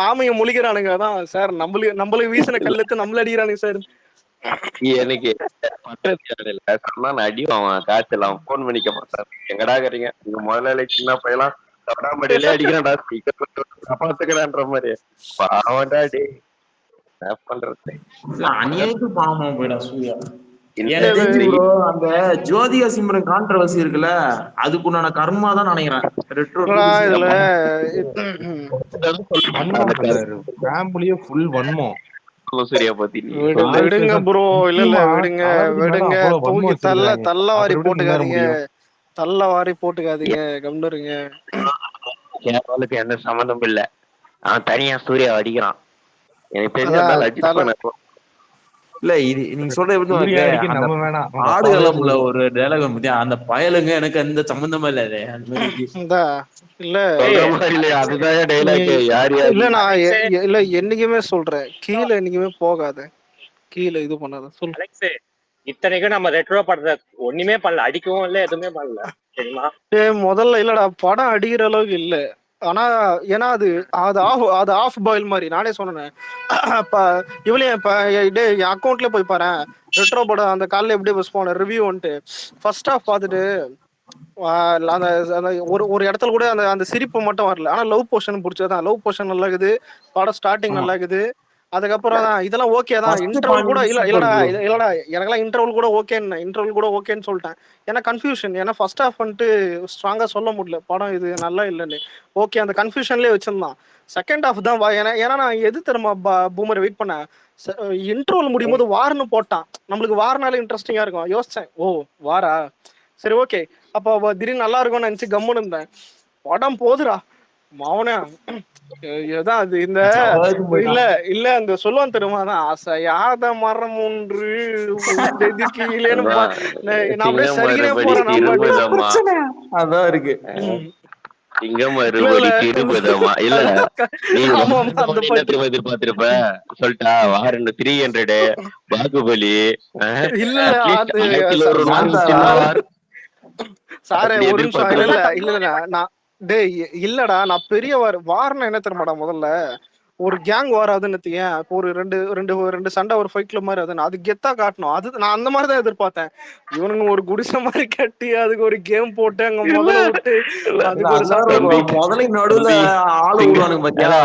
ஆமைய முழிக்கிறானுங்க. அதான் சார் நம்மளுக்கு வீசின கல்லெத்து நம்மள அடிக்கிறானுங்க சார். எனக்கு பட்டது அடி அவன் காய்ச்சல் அவன் போன் பண்ணிக்க மாட்டான். எங்கடா கறீங்க நீங்க முதலாளி சின்ன பையெல்லாம் தடாமடியிலே அடிக்கிறான்டா, காப்பாத்துக்கிறான்ற மாதிரி. பாவண்டா டே, என்ன பண்றது? அநியாயத்துக்கு பாவமா போயிடா சூர்யா. அந்த ஜோதிகா சிம்ரன் கான்ட்ரவர்சி இருக்குல்ல, அதுக்குண்டான கர்மா தான் நினைக்கிறேன். ஃபேமிலியே ஃபுல் வன்மம். சூர்யா பத்தி விடுங்க ப்ரோ, இல்ல விடுங்க தூக்கி தள்ளவாரி போட்டுக்காதீங்க, தள்ளவாரி போட்டுக்காதீங்க, கம்னருங்க. கேரளாவுக்கு எந்த சம்மந்தம் இல்ல, அவன் தனியா சூர்யா அடிக்கிறான். எனக்கு தெரிஞ்ச இல்ல இது நீங்க சொல்ற எப்படி சூர்யா உனக்கு அடிக்க அந்த நம்ம வேணாம், அவங்க அப்பாவே ஆடுகளம்ல போதும். ஒரு டைலாக் பத்தியா அந்த பயலுங்க எனக்கு எந்த சம்பந்தமும் இல்ல அது அந்த மாதிரி இந்த இல்ல சொல்ற மாதிரி இல்லையா அதுதான் நீ டைலாக் யார் யாரு இல்ல நான் அலெக்ஸே இல்ல என்னைக்குமே சொல்றேன், கீழே என்னைக்குமே போகாத, கீழே இது பண்ணாத சொல்லு. அலெக்ஸே இத்தனைக்கும் நம்ம ரெட்ரோ படத்தை ஒண்ணுமே பண்ணல, அடிக்கவும் இல்ல எதுவுமே பண்ணல தெரியுமா. முதல்ல இல்லடா படம் அடிக்கிற அளவுக்கு இல்ல. ஆனா ஏன்னா அது அது ஆஃப் பாயில் மாதிரி நானே சொன்னேன். இப்ப இவளையும் இப்ப டே என் அக்கௌண்ட்ல போய் பாரு, ரெட்ரோ படம் அந்த காலைல எப்படி பஸ் போன ரிவ்யூ வந்துட்டு ஃபர்ஸ்ட் ஹாஃப் பார்த்துட்டு அந்த அந்த ஒரு ஒரு இடத்துல கூட அந்த அந்த சிரிப்பு மட்டும் வரல. ஆனா லவ் போர்ஷன் பிடிச்சதான், லவ் போர்ஷன் நல்லா இருக்குது, படம் ஸ்டார்டிங் ஆமா நல்லா இருக்குது. அதுக்கப்புறம் தான் இதெல்லாம் ஓகே தான். ஃபர்ஸ்ட் இன்டர்வல் கூட பாயிண்ட் சூப்பர் இல்லடா ப்ரோ. இல்லடா எனக்கெல்லாம் இன்டர்வல் கூட ஓகேன்னு சொல்லிட்டேன். ஏன்னா கன்ஃபியூஷன், ஏன்னா ஃபர்ஸ்ட் ஹாஃப் வந்துட்டு ஸ்ட்ராங்கா சொல்ல முடியல படம் இது நல்லா இல்லைன்னு. ஓகே அந்த கன்ஃபியூஷன்லேயே வச்சிருந்தான். செகண்ட் ஹாஃப் தான் ஏன்னா ஏன்னா நான் எது தெரியுமா பூமரை வெயிட் பண்ணேன். இன்டர்வல் முடியும் போது வார்னு போட்டான், நம்மளுக்கு வார்னால இன்ட்ரெஸ்டிங்கா இருக்கும். யோசிச்சேன், ஓ வாரா சரி ஓகே அப்போ திடீர்னு நல்லா இருக்கும்னு நினைச்சு கம்முன்னு இருந்தேன். படம் போதுடா மௌன ஏதான் அது இந்த ஜவாக்கு இல்ல போயிட்டான். இல்ல அந்த சொல்லுவான் தெரியுமா, தான் அசையாத மரம் ஒன்று உள்ளது கீழேன்னு அதான் நான் அப்படியே சிங்கம் சரிக்கினே மறுபடி போறேன் நான் பாட்டு. இதுதான் திரும்புதம்மா பிரச்சனை. அதான் இருக்கு. ம். சிங்கம் இல்ல இல்ல மறுபடி திரும்புதம்மா இல்ல நீ ஆமா ஆமா அந்த என்ன பாட்டு. திரும்ப எதிர்பார்த்திருப்ப சொல்லிட்டா வாரண்டு 300 பாகுபலி இல்ல இல்ல அட்லீஸ்ட் அது 1000 சின்ன காந்தாரா வார் சாரே அப்படி ஒரு நிமிஷம். இல்ல எதிர்பார்த்திருப்ப இல்ல இல்ல நான் டேய் இல்லடா நான் பெரிய வார்னா என்ன தெரியுமாடா, முதல்ல ஒரு கேங் வார் ஆகுதுன்னு வச்சுக்கேன். இப்போ ஒரு ரெண்டு ரெண்டு ரெண்டு சண்டை ஒரு ஃபைட் கிளப் மாதிரி ஆகுதுன்னு அது கெத்தா காட்டணும். அது நான் அந்த மாதிரி தான் எதிர்பார்த்தேன். இவனுங்க ஒரு குடிசை மாதிரி கட்டி அதுக்கு ஒரு கேம் போட்டு அங்க இல்ல முதல்ல விட்டு இல்ல அதுக்கு ஒரு அதான் சண்டை. தம்பி முதலைக்கு நடுவுல தம்பி ஆளு சிங்கம் விடுவானுங்க பாத்தியா. ஏல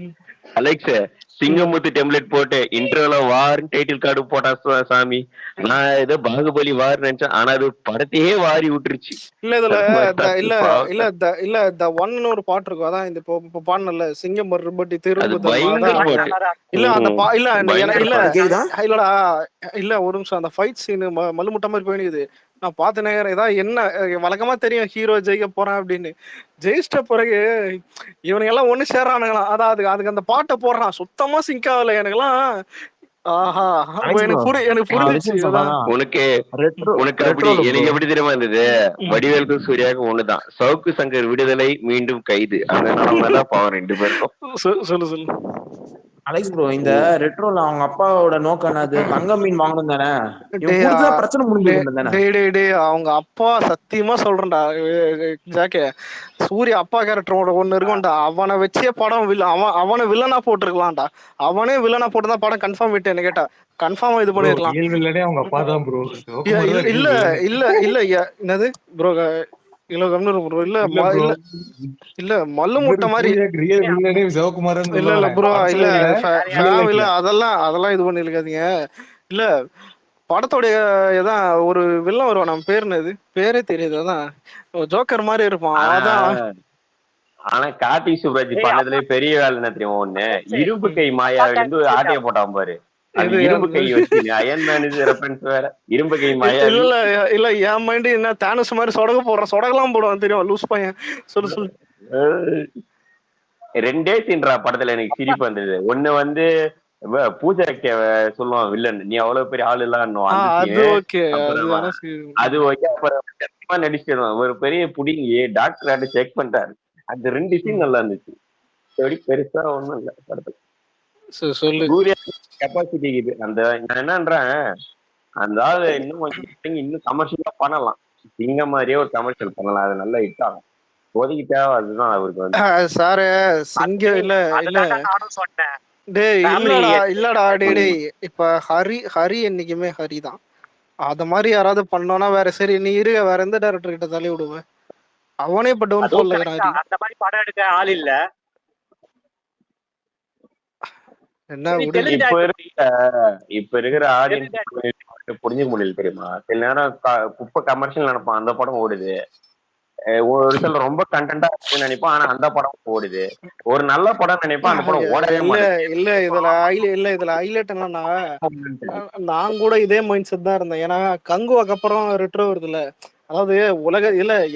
ம், அலெக்ஸ் ம். சிங்கமுத்து டெம்ப்ளேட் போட்டு இன்டர்வியூல வார் டைட்டில் கார்டு போட்டா சாமி நான் ஏதோ பாகுபலி வார் நினைச்சேன் ஆனா அது படத்தையே வாரி விட்டுருச்சு. இல்ல இதுல அது மாதிரி தான் இல்ல இல்ல பாவத்தை. இல்ல த ஒன்னு ஒரு பாட்டு இருக்கும். அதான் இந்த இப்போ பாடணும்ல சிங்கம் மறுபடி அது திரும்புதம்மா பயங்கர அதான். பாட்டு. இல்ல அந்த இல்ல பயங்கர இல்ல பாட்டு. கேக்குதா? இல்லடா இல்ல ஒரு நிமிஷம். அந்த ஃபைட் சீன் மல்லுமுட்ட மாதிரி போயிடுது. நான் பார்த்த நேரம் ஏதாவது என்ன வழக்கமா தெரியும் ஹீரோ ஜெயிக்க போறான் அப்படின்னு. ஜெயிச்சிட்ட பிறகு இவனுங்க எல்லாம் ஒண்ணு சேர்றானுங்களாம். அதான் அதுக்கு அந்த பாட்டை போடுறான், சுத்தமா சிங்க் ஆகல எனக்கெல்லாம். ஆஹா அலெக்ஸ் ப்ரோ எனக்கு நான் ஒரு புரிஞ்சிச்சு விஷயம் இதுதான். சொல்லலாம். உனக்கு ரெட்ரோ உனக்கு அப்படி ரெட்ரோல ப்ரோ. எனக்கு எப்படி தெரியுமா இருந்தது ம். வடிவேலுக்கும் சூர்யாவுக்கும் ஒண்ணுதான் சவுக்கு சங்கர் விடுதலை மீண்டும் கைது அந்த நிலைமை தான் பாவம் ரெண்டு பேருக்கும். சொல்லு சொல்லு. அலெக்ஸ் ப்ரோ இந்த ரெட்ரோல அவங்க அப்பாவோட நோக்கம் என்னது, தங்க மீன் வாங்கணும் தானே. இவன் டேய் கொடுத்தா பிரச்சனை முடிஞ்சிருக்கும் தானே. டேய் அவங்க அப்பா சத்தியமா சொல்றேன்டா. ஜாக்கே சூர்யா அப்பா கேரக்டரோட ஒண்ணு இருக்கும்டா, அவனை வச்சே படம் அவனை வில்லனா போட்டிருக்கலாம்டா. அவனே வில்லனா போட்டுதான் படம் கன்ஃபார்ம் விட்டு என்ன கேட்டா கன்ஃபார்மா இது ப்ரோ பண்ணிருக்கலாம். ரியல் வில்லனே அவங்க அப்பா தான் ப்ரோ, சிவகுமார் தான் இல்ல ரியல் வில்லனே. இல்ல இல்ல என்னது ப்ரோ, இல்ல கம்னு ப்ரோ. இல்ல இல்ல ப்ரோ, இல்ல இல்ல மல்லு இவரு முட்டை மாதிரி. சூர்யாக்கு ரியல் வில்லனே சிவகுமார்னு இல்ல சொல்ல இல்ல வரேன் ப்ரோ இல்ல படத்துல இல்ல ரியல் இல்ல லைஃப்ல. அதெல்லாம் இது பண்ணிருக்காதீங்க. இல்ல படத்தோடைய இதான் ஒரு வில்லன் வருவான், நம்ம பேர் என்னது பேரே தெரியுது. அதான் ஜோக்கர் மாதிரி இருப்பான் ஆனா அதான். ஆனா கார்த்திக் சுப்ராஜ் ஏய் அப்பா பண்ணதுலயே பெரிய வேலை என்ன தெரியும் ஒண்ணு அலெக்ஸே இரும்பு ம். கை அப்பா மாயாவில இருந்து ஆட்டைய கேரக்டர் போட்டான் பாரு. அது இது இரும்பு கை வச்சு அயன் மேன் இது ரெஃபரன்ஸ் வேற இரும்பு கை இல்ல மாயாவி. இல்ல இல்ல என் மைண்ட் என்ன தேனஸ் மாதிரி சொடகெல்லாம் போடுவான் தெரியும் லூஸ் பையன். சொல்லு சொல்லு. அஹ் ரெண்டே சீன்றா படத்துல எனக்கு சிரிப்பு வந்தது. ஒண்ணு வந்து பூஜை சொல்லுவான் வில்லன் நீ அவ்வளவு பெரிய ஆளு எல்லாம் அந்த அது சீனு. ஓகே அது அப்புறம் வேணா அது ஓகே அப்புறம் சத்தியமா நடிச்சிருவான் ஒரு பெரிய புடிங்கி டாக்டர் செக் பண்ணிட்டாரு. அந்த ரெண்டு சீன் நல்லா இருந்துச்சு. எப்படி பெருசா ஒண்ணும் இல்ல படத்துல. சொல்லு. சூர்யா கெப்பாசிட்டி இது அந்த நான் என்னன்றேன் அந்த ஆளு இன்னும் கொஞ்சம் இறங்கி இன்னும் கமர்ஷியலா பண்ணலாம். சிங்க மாதிரியே ஒரு கமர்ஷியல் பண்ணலாம், அது நல்லா ஹிட் ஆகும். இப்போதைக்கு தேவை அதுதான் அவருக்கு வந்து. சாரு சிங்கம் இல்ல இல்ல அதுதான் நானும் சொன்னேன். டேய் ஃபேமிலி இல்லடா டேய் இப்ப ஹரி என்னைக்குமே ஹரி தான். அத மாதிரி யாராவது பண்ணோம்னா வேற சரி நீ வேற எந்த டைரக்டர் கிட்ட தள்ளி விடுவேன். அவனே இப்ப டவுன் அதுவும் ஃபால்ல கரெக்டா, இருக்கிறான். அந்த மாதிரி படம் எடுக்க ஆள் இல்ல. என்ன சரி, விடு. தெலுங்கு இப்ப இருக்கிற ஆடியன்ஸ் புரிஞ்சுக்க முடியல தெரியுமா. சில நேரம் குப்பை கமர்ஷியல் நினைப்பான் அந்த படம் ஓடுது. ஒரு சில ரொம்ப கண்டென்ட்டா இருக்குன்னு நினைப்பான் ஆனா அந்த படம் ஓடுது. ஒரு நல்ல படம் நினைப்பான் அந்த படம் ஓடவே இல்ல மாட்டேங்குது. இதுல ஹைலைட் என்னன்னா நான் கூட இதே மைண்ட் செட் தான் இருந்தேன். ஏன்னா கங்குவாக்கு அப்புறம் ரெட்ரோ வருதுல்ல, அதாவது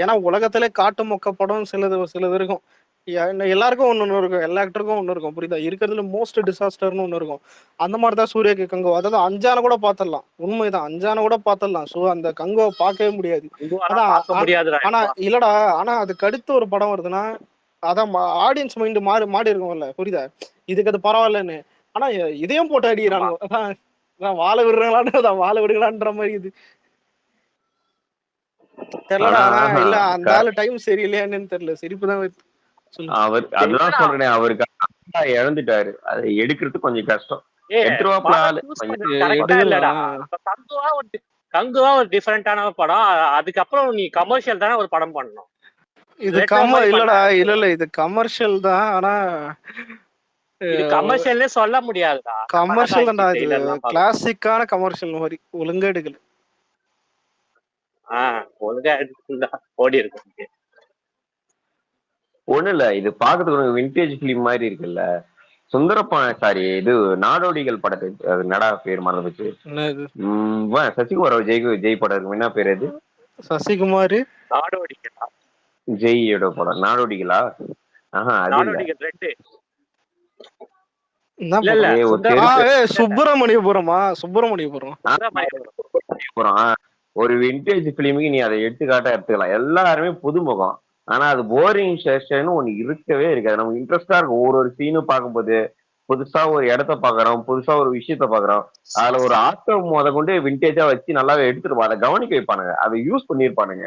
ஏன்னா உலகத்திலே காட்டு மொக்க படம் சிலது இருக்கும். எல்லாருக்கும் ஒண்ணு இருக்கும், எல்லா ஆக்டருக்கும் ஒண்ணு இருக்கும், புரியுதா? இருக்கிறதுல மோஸ்ட் டிசாஸ்டர்னு ஒண்ணு இருக்கும். அந்த மாதிரிதான் சூர்யாக்கு கங்கோ. அதாவது அஞ்சான கூட பாத்திரலாம், உண்மைதான், அஞ்சான கூட பாத்திரலாம். சோ அந்த கங்கோவை பார்க்கவே முடியாது. அதான் பார்க்க முடியாதுடா. ஆனா இல்லடா, ஆனா அதுக்கு அடுத்து ஒரு படம் வருதுன்னா அதான் ஆடியன்ஸ் மைண்ட் மாறி இருக்கும்ல, புரியுதா? இதுக்கு அது பரவாயில்லன்னு. ஆனா இதையும் போட்டு அடிக்கிறானுங்க. அதான் வாழ விடுறாங்களான்னு, அதான் வாழ விடுங்களான்ற மாதிரி இது தெரியலடா. ஆனா இல்ல, அந்த ஆளு டைம் சரியில்லையான்னு தெரியல, சிரிப்பு தான் வருது. சொல்லு. அவர் அதுதான் சொல்றேன், அவருக்கு இழந்துட்டாரு. அதை எடுக்கிறது கொஞ்சம் கஷ்டம். எடுத்துருவாப்ல ஆளு. இல்லடா, கங்குவா ஒரு டிஃபரெண்டான படம். அதுக்கப்புறம் நீ கமர்ஷியல் தானே ஒரு படம் பண்ணணும். இது இல்லடா, இல்ல இது கமர்ஷியல் தான். ஆனா இது கமர்ஷியல்னே சொல்ல முடியாதுடா. கமர்ஷியல் தான்டா, இது கிளாசிக்கான கமர்ஷியல் மாதிரி ஒழுங்கா எடுக்கல. ஒழுங்கா எடுத்துட்டா ஓடி இருக்கு. ஒண்ணு இல்ல, இது பாக்குறதுக்கு ஒரு விண்டேஜ் பிலிம் மாதிரி இருக்குல்ல. சுந்தரப்பா சாரி, இது நாடோடிகள் படத்தை, அது நடா பேர் மறந்துச்சு. சசிகுமார் ஜெய் படம் இருக்கு, என்ன பேர் அது? சசிகுமார் நாடோடிகளா? ஜெய்யோட படம் நாடோடிகளா? சுப்பிரமணியபுரம். ஒரு விண்டேஜ் பிலிமுக்கு நீ அதை எடுத்துக்கலாம். எல்லாருமே புதுமுகம். ஆனா அது போரிங் செஷன் ஒண்ணு இருக்கவே இருக்காது. நமக்கு இன்ட்ரெஸ்டா இருக்கும். ஒரு சீனும் பார்க்கும்போது புதுசா ஒரு இடத்த பாக்குறோம், புதுசா ஒரு விஷயத்த பாக்குறோம். அதுல ஒரு ஆட்டம் முத கொண்டு விண்டேஜா வச்சு நல்லாவே எடுத்துருப்போம். அதை கவனிக்க வைப்பானுங்க, அதை யூஸ் பண்ணிருப்பானுங்க.